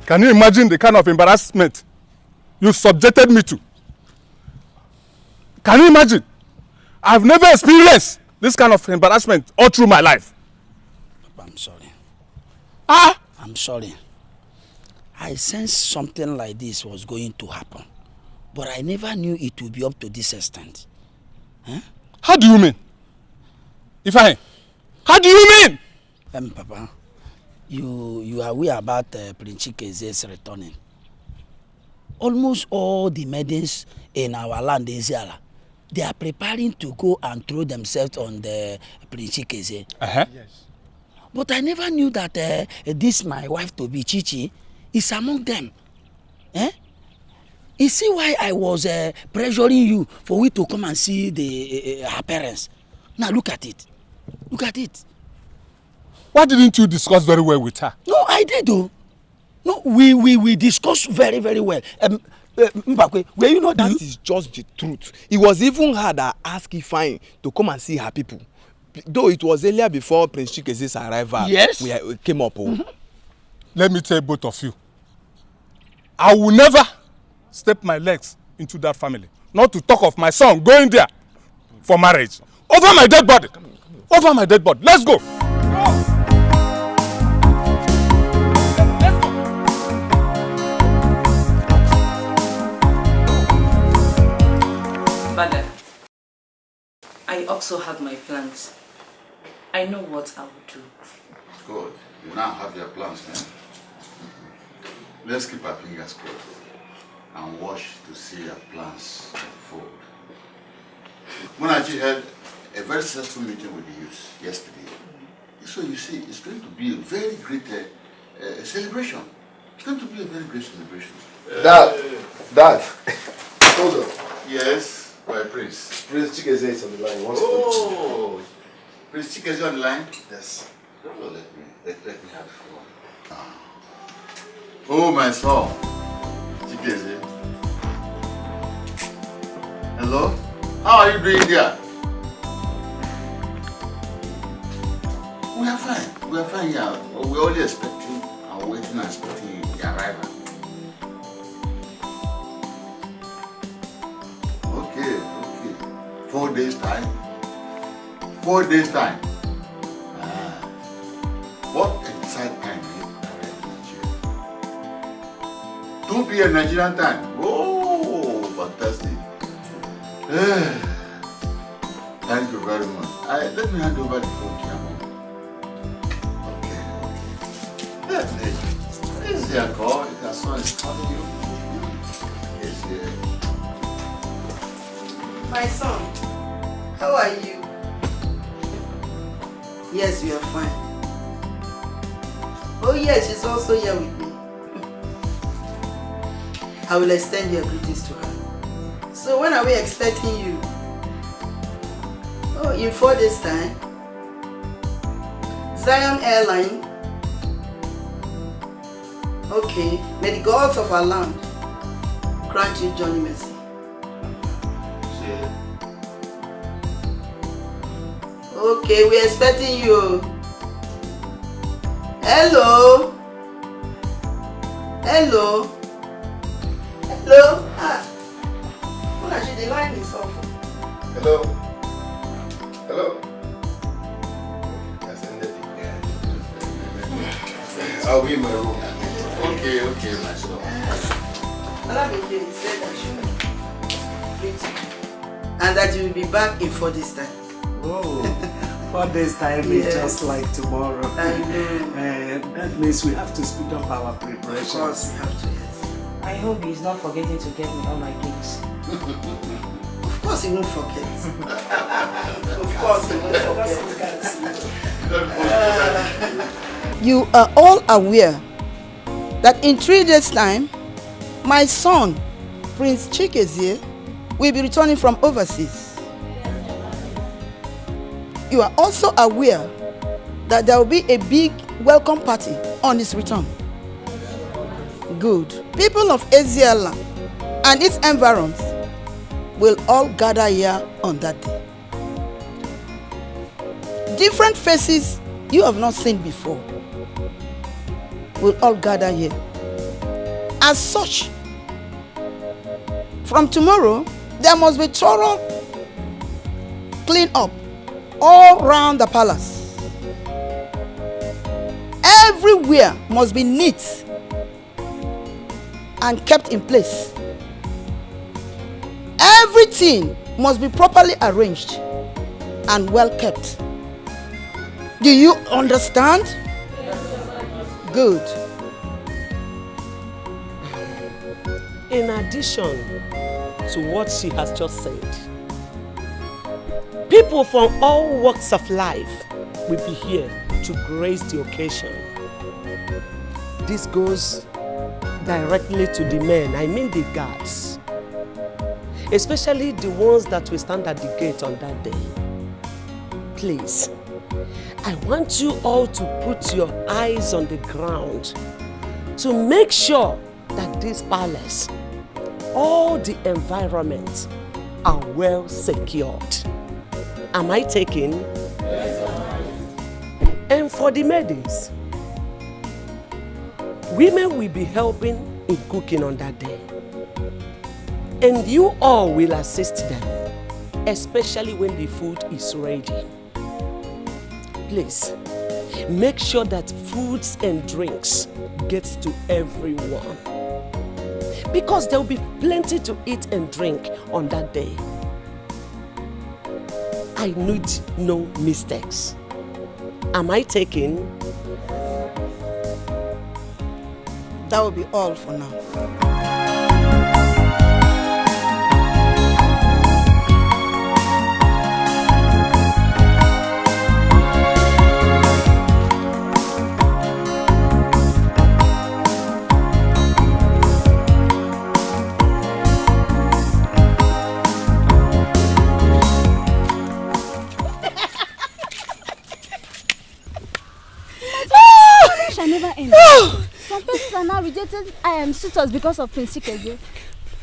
Can you imagine the kind of embarrassment you subjected me to? Can you imagine? I've never experienced this kind of embarrassment all through my life. Papa, I'm sorry. I'm sorry. I sensed something like this was going to happen, but I never knew it would be up to this extent. Huh? How do you mean? Ifeanyi, how do you mean? Papa, you are aware about Prince Chikeze's returning. Almost all the maidens in our land, Eziala, they are preparing to go and throw themselves on the Prince Chikeze. Yes. But I never knew that this my wife to be Chichi is among them. Eh? You see why I was pressuring you for we to come and see her parents. Now look at it. Look at it. Why didn't you discuss very well with her? No, I did though. No, we discussed very, very well. Mbakwe, were you not That is just the truth. It was even her that asked Ifeanyi to come and see her people. Though it was earlier before Prince Chikeze's arrival. Yes. We came up. Let me tell both of you. I will never step my legs into that family. Not to talk of my son going there for marriage. Over my dead body. Over my dead body. Let's go. Father, I also have my plans. I know what I will do. Good. You now have your plans, man. Let's keep our fingers crossed and watch to see our plans unfold. Munachi had a very successful meeting with the youth yesterday. So you see, it's going to be a very great celebration. It's going to be a very great celebration. Dad, hold on. Yes, my Prince. Prince Chikeze is on the line. Oh, Prince Chikeze on the line? Yes. So let me have the floor. Oh, my son. Chikeze. Hello? How are you doing there? We are fine. We are fine here. We're only expecting and waiting and expecting the arrival. Okay. 4 days time. 4 days time. What exact time is it? 2 p.m. Nigerian time. Oh, fantastic. Thank you very much. Let me hand over the phone to your mom. Okay. This is your call. Your son is calling you. Yes, yeah. My son, how are you? Yes, we are fine. Oh yes, she's also here with me. I will extend your greetings to her. So when are we expecting you? Oh, in 4 days time? Zion Airline? Okay, may the gods of our land grant you journey mercy. Okay, we're expecting you. Hello? Hello? Hello? Well, actually, the line is off. Hello? Hello? I'll be in my room. Okay, my son. He said that you greet you. And that you will be back in 4 days time. Oh, 4 days time is just like tomorrow. I know. That means we have to speed up our preparations. Of course, we have to, yes. I hope he's not forgetting to get me all my gifts. Of course he won't forget. Of course he won't forget. You are all aware that in 3 days' time, my son, Prince Chikezie, will be returning from overseas. You are also aware that there will be a big welcome party on his return. Good. People of Eziala and its environs will all gather here on that day. Different faces you have not seen before will all gather here. As such, from tomorrow, there must be thorough clean up all around the palace. Everywhere must be neat and kept in place. Everything must be properly arranged and well kept. Do you understand? Good. In addition to what she has just said, people from all walks of life will be here to grace the occasion. This goes directly to the men, I mean the guards, especially the ones that will stand at the gate on that day. Please, I want you all to put your eyes on the ground to make sure that this palace, all the environment are well secured. Am I taking? Yes. And for the maidens, women will be helping in cooking on that day. And you all will assist them, especially when the food is ready. Please, make sure that foods and drinks get to everyone. Because there will be plenty to eat and drink on that day. I need no mistakes. Am I taking? That will be all for now. Never end. Some persons are now rejecting suitors because of Prince Chikezie.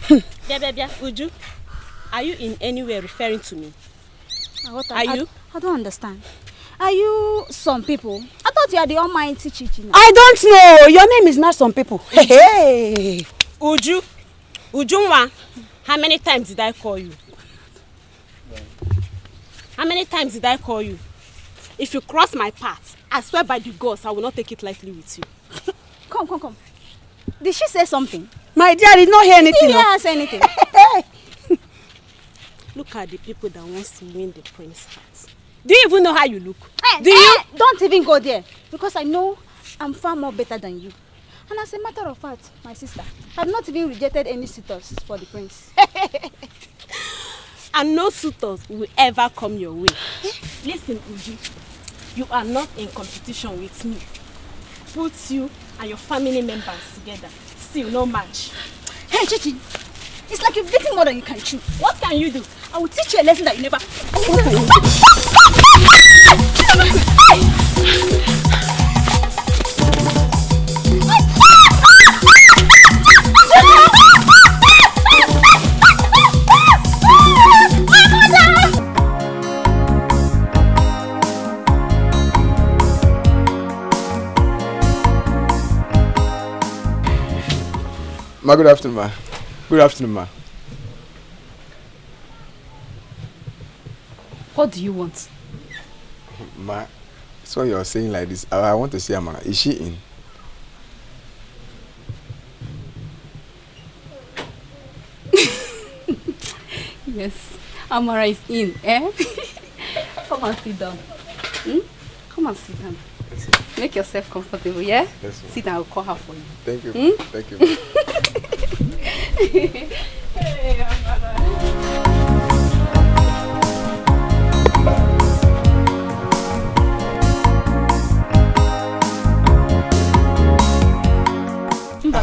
Bia, Uju. Are you in any way referring to me? Are you? I don't understand. Are you some people? I thought you are the almighty Chichi now. I don't know. Your name is not some people. Hey. Uju. Ujunwa. How many times did I call you? How many times did I call you? If you cross my path, I swear by the gods, I will not take it lightly with you. Come. Did she say something? My dear, I did not hear anything. Did you hear her say anything? Look at the people that wants to win the prince's heart. Do you even know how you look? Do you? Don't even go there. Because I know I'm far more better than you. And as a matter of fact, my sister, I've not even rejected any suitors for the prince. And no suitors will ever come your way. Listen, Uju, you are not in competition with me. Put you and your family members together. Still no match. Hey, Chichi, it's like you've beaten more than you can chew. What can you do? I will teach you a lesson that you never... Ma, good afternoon, ma. Good afternoon, ma. What do you want? Ma, so you're saying like this. I want to see Amara. Is she in? Yes, Amara is in, eh? Come and sit down. Come and sit down. Make yourself comfortable, yeah? Yes, sit down, I'll call her for you. Thank you. Thank you. Hey, Amara.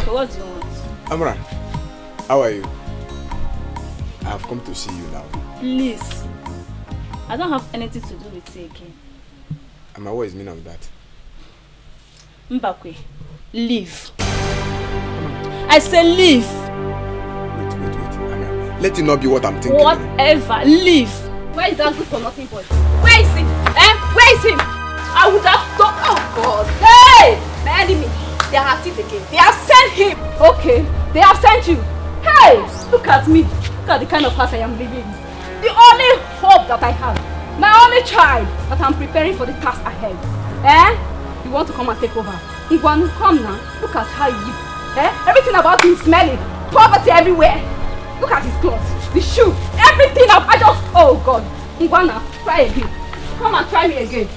What do you want? Amara, how are you? I have come to see you now. Please. I don't have anything to do with you again. Amara, what is the meaning of that? Mbakwe, leave. I say leave. Wait. Amara, let it not be what I'm thinking. Whatever, leave. Where is that good for nothing boy? Where is he? Where is him? I would have thought, oh God. Hey! My enemy. They are at it again. They have sent him. Okay, they have sent you. Hey, look at me. Look at the kind of house I am living. The only hope that I have, my only child, that I'm preparing for the task ahead. You want to come and take over? Ngwan, come now. Look at how you live. Everything about him smelling. Poverty everywhere. Look at his clothes, the shoe, everything. I just, oh God. Ngwan, now, try again. Come and try me again.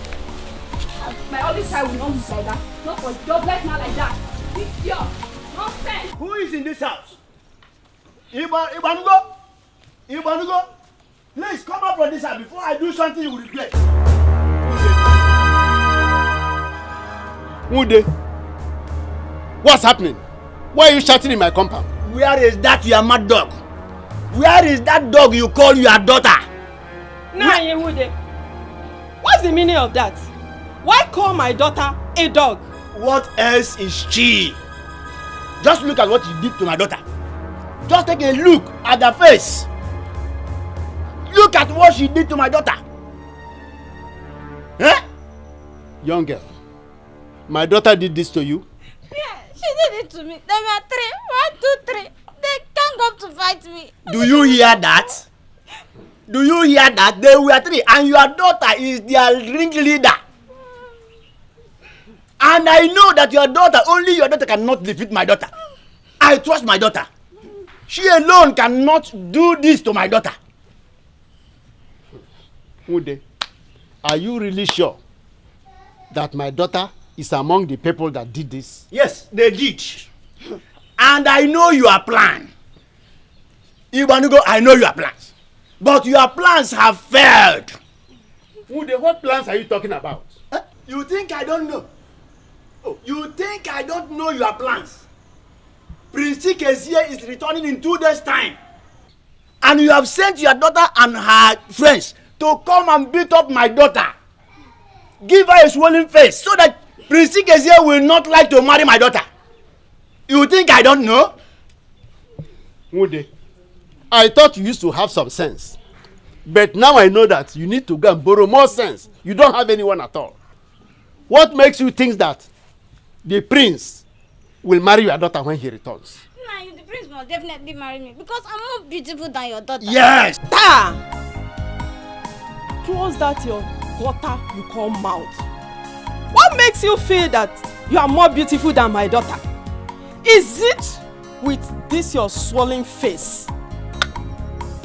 My only child will not look like that. Not for jobless man like that. This year. Nonsense. Who is in this house? Ibanugo? Please come up from this house before I do something you will regret. Ude, what's happening? Why are you shouting in my compound? Where is that your mad dog? Where is that dog you call your daughter? Nah, Ude. What's the meaning of that? Why call my daughter a dog? What else is she? Just look at what you did to my daughter. Just take a look at her face. Look at what she did to my daughter. Young girl, my daughter did this to you? Yeah, she did it to me. There were 3. 1, 2, 3. They can't come to fight me. Do you hear that? Do you hear that? There were 3 and your daughter is their ringleader. And I know that only your daughter cannot defeat my daughter. I trust my daughter. She alone cannot do this to my daughter. Ude, are you really sure that my daughter is among the people that did this? Yes, they did. And I know your plan. Ibanugo, I know your plans. But your plans have failed. Ude, what plans are you talking about? You think I don't know? You think I don't know your plans? Prince Chikezie is returning in 2 days' time. And you have sent your daughter and her friends to come and beat up my daughter. Give her a swollen face so that Prince Chikezie will not like to marry my daughter. You think I don't know? Ude, I thought you used to have some sense. But now I know that you need to go and borrow more sense. You don't have anyone at all. What makes you think that the prince will marry your daughter when he returns? Nah, the prince must definitely marry me because I'm more beautiful than your daughter. Yes! Ta! Close that your daughter you call mouth. What makes you feel that you are more beautiful than my daughter? Is it with this your swollen face?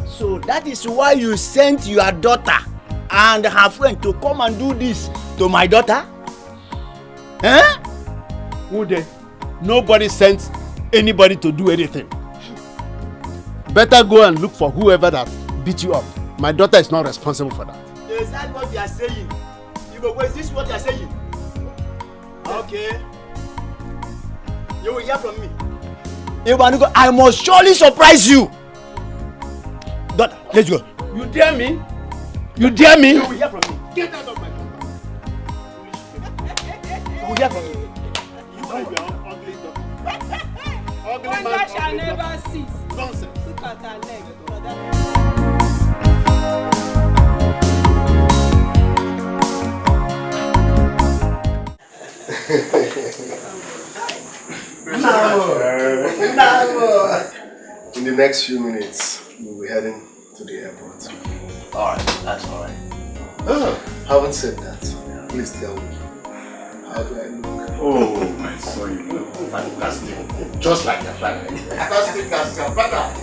So that is why you sent your daughter and her friend to come and do this to my daughter? Eh? Ude, nobody sent anybody to do anything. Better go and look for whoever that beat you up. My daughter is not responsible for that. Is that what you are saying? Is this what you are saying? Okay. You will hear from me. I must surely surprise you. Daughter, let's go. You dare me? You dare me? You will hear from me. Get out of my compound. You will hear from me. You and your ugly daughter. Ugly Wonder man, shall ugly never daughter. cease. Nonsense. Look at her leg, brother. In the next few minutes, we'll be heading to the airport. Alright, that's alright. Having said that, please tell me, how do I look? Oh, my son, you look fantastic. Just like your father. Fantastic as your father.